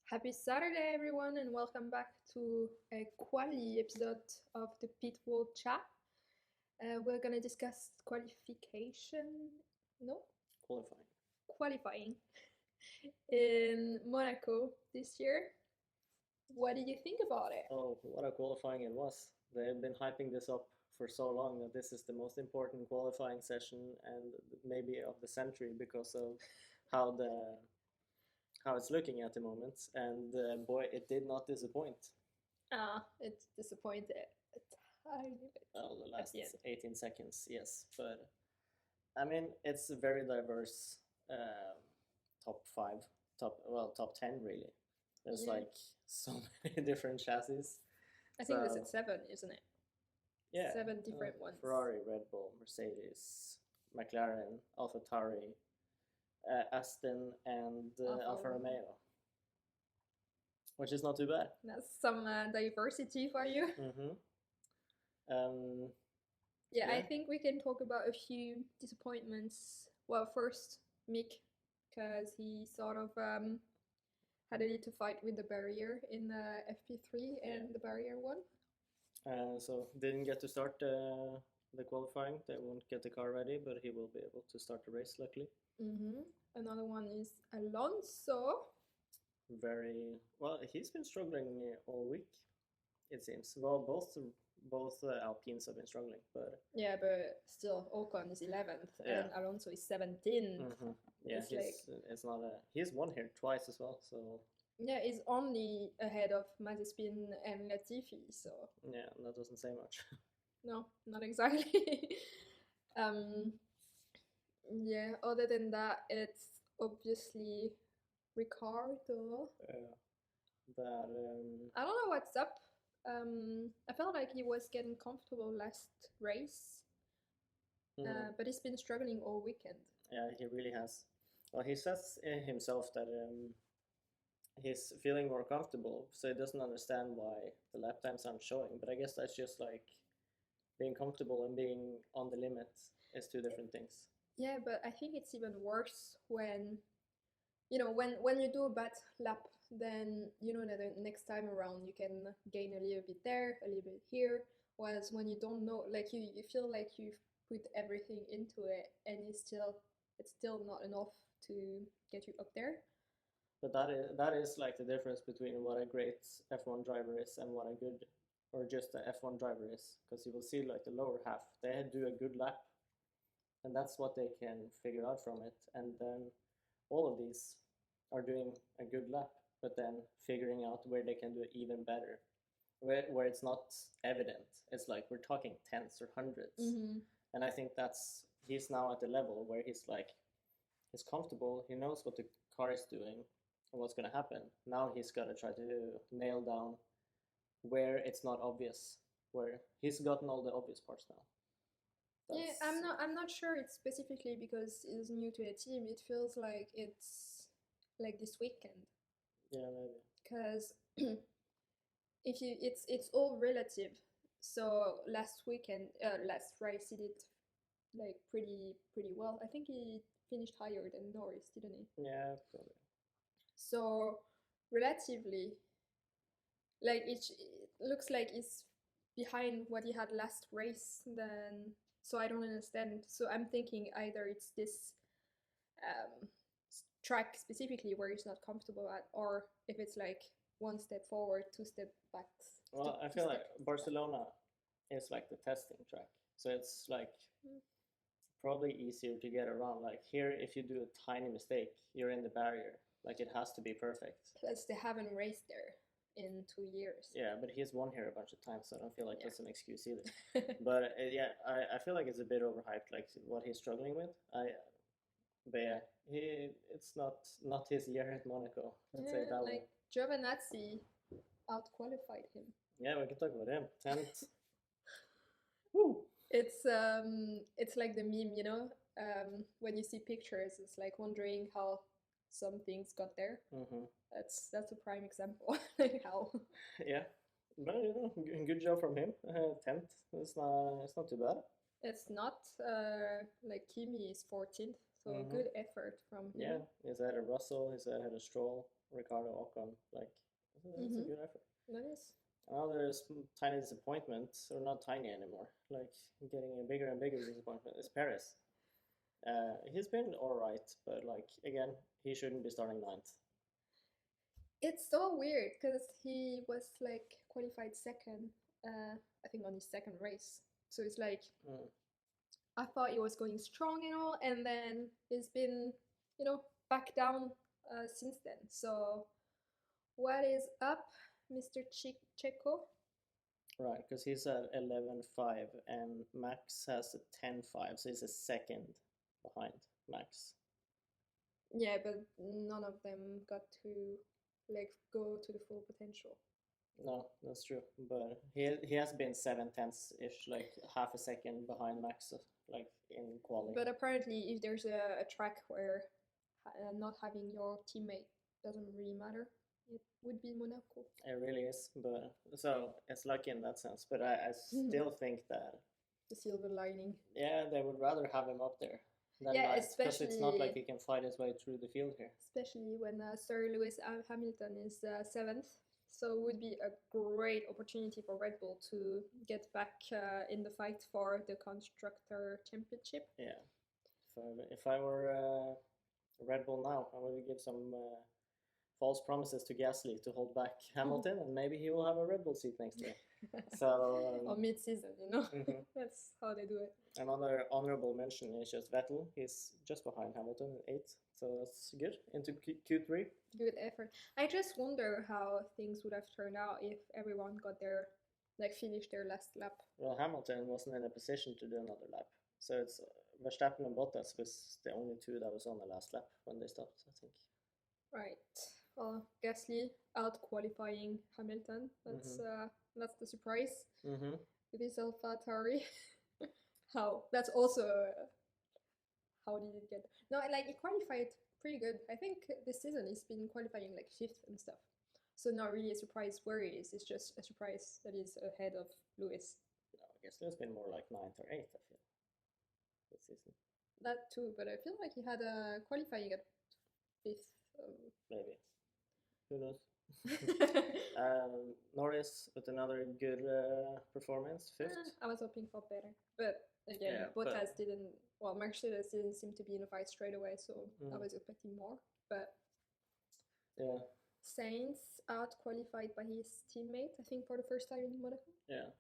Happy Saturday, everyone, and welcome back to a quali episode of the Pitbull Chat. We're gonna discuss qualification, no, Qualifying. qualifying in Monaco this year. What did you think about it? Oh, what a qualifying it was. They've been hyping this up for so long that this is the most important qualifying session and maybe of the century because of how the how it's looking at the moment. And boy, it did not disappoint. It disappointed a tiny bit. Well, the last the end. 18 seconds, yes, but I mean it's a very diverse top five, top 10 really. There's Yeah. like so many different chassis. I think this So- is 7, isn't it? Yeah, 7 different ones. Ferrari, Red Bull, Mercedes, McLaren, AlphaTauri, Aston, and Alfa Romeo, which is not too bad. That's some diversity for you. Yeah, I Yeah. think we can talk about a few disappointments. Well, first, Mick, because he sort of had a little fight with the barrier in FP3 and the barrier one. So didn't get to start the qualifying. They won't get the car ready, but he will be able to start the race. Luckily, Another one is Alonso. very well. He's been struggling all week. It seems. Well, both Alpines have been struggling, but Yeah, but still, Ocon is 11th Yeah. and Alonso is 17th. yeah, It's it's not a. He's won here twice as well, so Yeah, he's only ahead of Mazepin and Latifi, so yeah, that doesn't say much. no, not exactly. Yeah, other than that, it's obviously Ricciardo. But I don't know what's up. I felt like he was getting comfortable last race, but he's been struggling all weekend. yeah, he really has. Well, he says himself that he's feeling more comfortable, so he doesn't understand why the lap times aren't showing. But I guess that's just like being comfortable and being on the limit is two different things. Yeah, but I think it's even worse when when you do a bad lap, then you know that the next time around you can gain a little bit there, a little bit here. Whereas when you don't know, like you feel like you've put everything into it and it's still not enough to get you up there. But that is like the difference between what a great F1 driver is and what a good or just a F1 driver is, because you will see like the lower half, they do a good lap, and that's what they can figure out from it. And then all of these are doing a good lap, but then figuring out where they can do it even better, where it's not evident. It's like we're talking tenths or hundreds, and I think he's now at the level where he's comfortable. He knows what the car is doing and what's going to happen. Now he's got to try to nail down where it's not obvious, where he's gotten all the obvious parts now. Yeah, I'm not sure it's specifically because he's new to the team. It feels like it's like this weekend. Yeah, maybe. Because it's all relative. So last race he did like pretty well. I think he finished higher than Norris, didn't he? Yeah, probably. So relatively, like it looks like it's behind what he had last race. Then so I don't understand. So I'm thinking either it's this track specifically where he's not comfortable at, or if it's like one step forward, two step back. Well, I feel like Barcelona is like the testing track, so it's like probably easier to get around. Like here, if you do a tiny mistake, you're in the barrier. Like it has to be perfect. Plus, they haven't raced there in 2 years. Yeah, but he's won here a bunch of times, so I don't feel like that's an excuse either. But yeah, I feel like it's a bit overhyped, like what he's struggling with. But yeah, it's not his year at Monaco. Let's say that way. Giovinazzi out-qualified him. Yeah, we can talk about him. 10th. Woo! It's like the meme, when you see pictures, it's like wondering how some things got there. That's a prime example. How? Yeah, but good job from him. 10th. It's not too bad. It's not like Kimi is 14th, so good effort from him. Yeah, he's ahead of Russell. He's ahead of Stroll. Ricciardo Ocon. Like, that's a Mm-hmm. good effort. That is. Another tiny disappointment, or not tiny anymore, like getting a bigger and bigger disappointment, is Perez. He's been all right, but like again, he shouldn't be starting ninth. It's so weird because he was like qualified second, I think on his second race. So it's like Mm. I thought he was going strong and all, and then he's been, back down since then. So what is up, Mr. Checo? Right, because he's at 11.5 and Max has a 10.5, so he's a second behind Max. Yeah, but none of them got to like go to the full potential. No, that's true. But he has been 7/10 ish, like half a second behind Max, like in quality. But apparently, if there's a track where not having your teammate doesn't really matter, it would be Monaco. It really is. But so it's lucky in that sense. But I still think that The silver lining. yeah, they would rather have him up there than Yeah, Max, because it's not like especially he can fight his way through the field here. especially when Sir Lewis Hamilton is seventh. So it would be a great opportunity for Red Bull to get back in the fight for the constructor championship. Yeah. If I were Red Bull now, I would give some false promises to Gasly to hold back Hamilton, and maybe he will have a Red Bull seat next year. So or mid-season, mhm. That's how they do it. Another honorable mention is just Vettel. He's just behind Hamilton in 8th, so that's good. Into Q3. Good effort. I just wonder how things would have turned out if everyone got their finished their last lap. Well, Hamilton wasn't in a position to do another lap, so it's Verstappen and Bottas was the only two that was on the last lap when they stopped, I think. Right. Well, Gasly out qualifying Hamilton. That's the surprise Mm-hmm. with his AlphaTauri. How? That's also how did it get? No, like he qualified pretty good. I think this season he's been qualifying like fifth and stuff. So not really a surprise where he is. It's just a surprise that he's ahead of Lewis. No, I guess there's been more like 9th or 8th, I feel, this season. That too, but I feel like he had a qualifying at fifth. Maybe. Who knows? Norris with another good performance, 5th. I was hoping for better, but again, Yeah, Bottas didn't. Well, Mercedes didn't seem to be in a fight straight away, so I Mm. was expecting more. But Yeah, Sainz out qualified by his teammate, I think, for the first time in Monaco. yeah.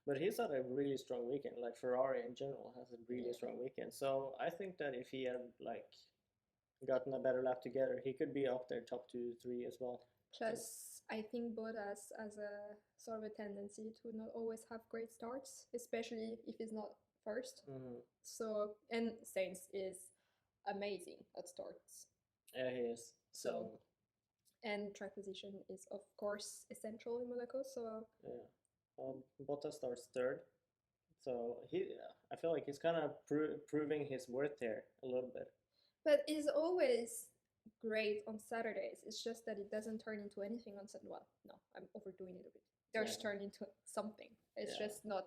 But he's had a really strong weekend. Like Ferrari in general has a really Yeah. strong weekend. So I think that if he had like gotten a better lap together, he could be up there top 2, 3 as well. Plus, I think Bottas has a sort of a tendency to not always have great starts, especially if he's not first. Mm-hmm. So, and Sainz is amazing at starts. Yeah, he is. So and track position is of course essential in Monaco. So yeah, Bottas starts 3rd. So I feel like he's kind of proving his worth there a little bit. but he's always great on Saturdays. It's just that it doesn't turn into anything on Sunday. Well, no, I'm overdoing it a bit. There's turned into something. It's just not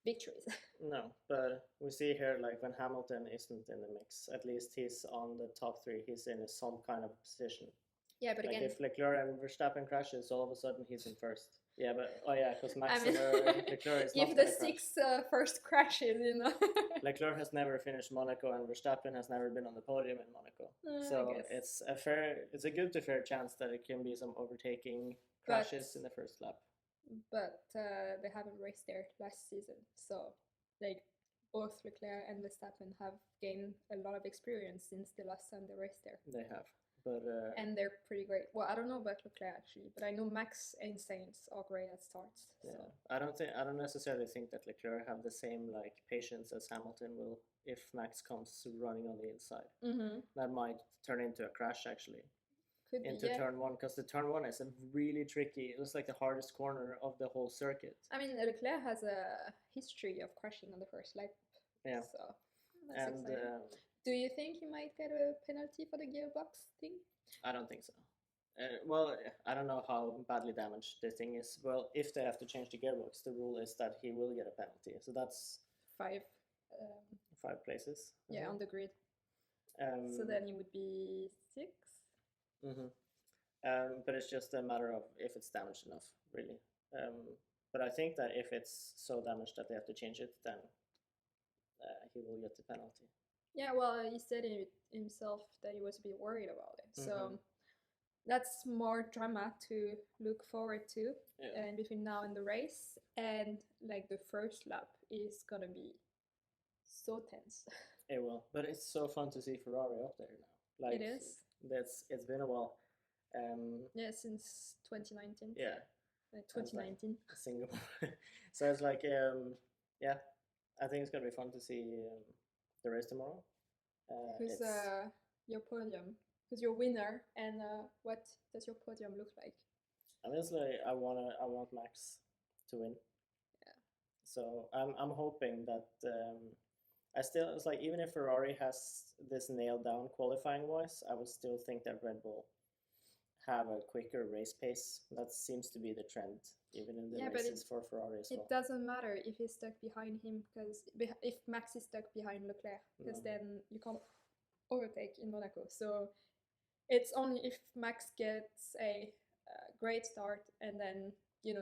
victories. No, but we see here like when Hamilton isn't in the mix, at least he's on the top 3. He's in some kind of position. Yeah, but like again, if Leclerc and Verstappen crashes, all of a sudden he's in first. Yeah, but because Max and Leclerc is not if the 6 first crashes, Leclerc has never finished Monaco, and Verstappen has never been on the podium in Monaco. So it's a good to fair chance that it can be some overtaking crashes in the first lap. But they haven't raced there last season, so like both Leclerc and Verstappen have gained a lot of experience since the last time they raced there. They have. But and they're pretty great. Well, I don't know about Leclerc actually, but I know Max and Sainz are great at starts. Yeah, so. I don't necessarily think that Leclerc have the same like patience as Hamilton will if Max comes running on the inside. Mm-hmm. That might turn into a crash actually. Could into be, turn 1, because the turn 1 is a really tricky. It was like the hardest corner of the whole circuit. I mean, Leclerc has a history of crashing on the first lap. Yeah. So that's exciting. Do you think he might get a penalty for the gearbox thing? I don't think so. Well, I don't know how badly damaged the thing is. Well, if they have to change the gearbox, the rule is that he will get a penalty. So that's 5 places. Yeah, on the grid. So then he would be 6. But it's just a matter of if it's damaged enough, really. But I think that if it's so damaged that they have to change it, then he will get the penalty. Yeah, well, he said it himself that he was a bit worried about it. So that's more drama to look forward to in between now and the race. And like the first lap is gonna be so tense. It will, but it's so fun to see Ferrari up there now. Like it is. It's been a while. Yeah, since 2019. Yeah. 2019. Singapore. So it's like, yeah, I think it's gonna be fun to see the race tomorrow. Who's your podium? Who's your winner? And what does your podium look like? Honestly, I want Max to win. Yeah. So I'm hoping that it's like even if Ferrari has this nailed down qualifying wise, I would still think that Red Bull have a quicker race pace. That seems to be the trend, even in the races for Ferrari as well. It doesn't matter if he's stuck behind him, because if Max is stuck behind Leclerc, because then you can't overtake in Monaco. So it's only if Max gets a great start and then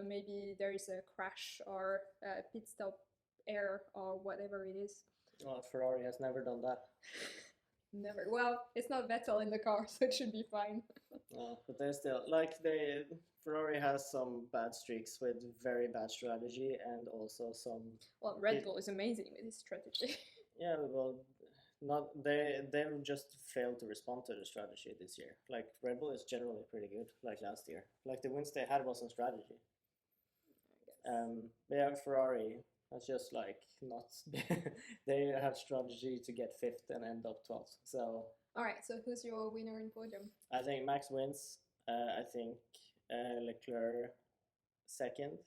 maybe there is a crash or a pit stop error or whatever it is. Well, Ferrari has never done that. Never. Well, it's not Vettel in the car, so it should be fine. But they're still Ferrari has some bad streaks with very bad strategy and also some. Well, Red Bull is amazing with his strategy. Yeah, well, they've just failed to respond to the strategy this year. Like Red Bull is generally pretty good, like last year. Like the wins they had was on strategy. Yeah, Ferrari. That's just like not. They have strategy to get 5th and end up 12th. So. All right. So who's your winner in podium? I think Max wins. I think Leclerc 2nd,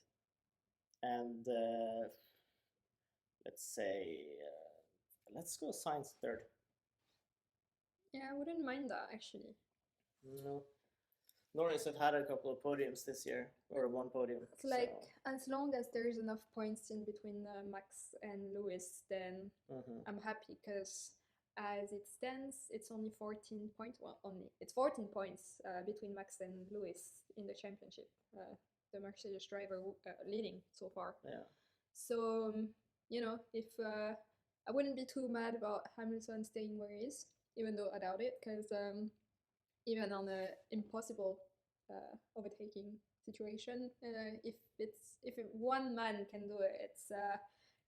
and let's say let's go Sainz 3rd. Yeah, I wouldn't mind that actually. No. Norris have had a couple of podiums this year, or one podium. It's like, as long as there's enough points in between Max and Lewis, then I'm happy, because as it stands, it's only 14 points. Well, it's 14 points between Max and Lewis in the championship. The Mercedes driver leading so far. Yeah. So, if I wouldn't be too mad about Hamilton staying where he is, even though I doubt it, because even on an impossible overtaking situation, if one man can do it, it's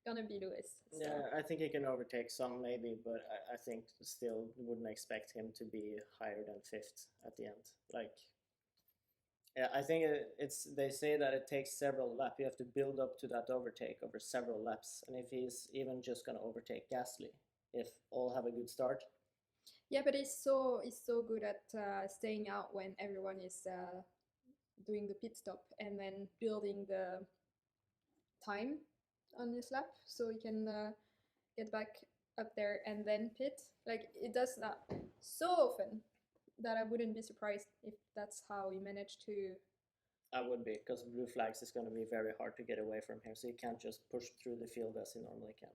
gonna be Lewis. So. Yeah, I think he can overtake some maybe, but I think still wouldn't expect him to be higher than 5th at the end. Like, yeah, I think they say that it takes several laps. You have to build up to that overtake over several laps, and if he's even just gonna overtake Gasly, if all have a good start. Yeah, but he's so good at staying out when everyone is doing the pit stop, and then building the time on his lap, so he can get back up there and then pit. Like, it does that so often that I wouldn't be surprised if that's how he managed to. I would be, because blue flags is going to be very hard to get away from here, so you can't just push through the field as he normally can.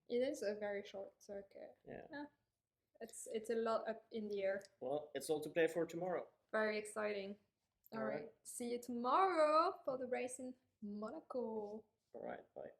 It is a very short circuit. Yeah. It's a lot up in the air. Well, it's all to play for tomorrow. Very exciting. All right. See you tomorrow for the race in Monaco. All right. Bye.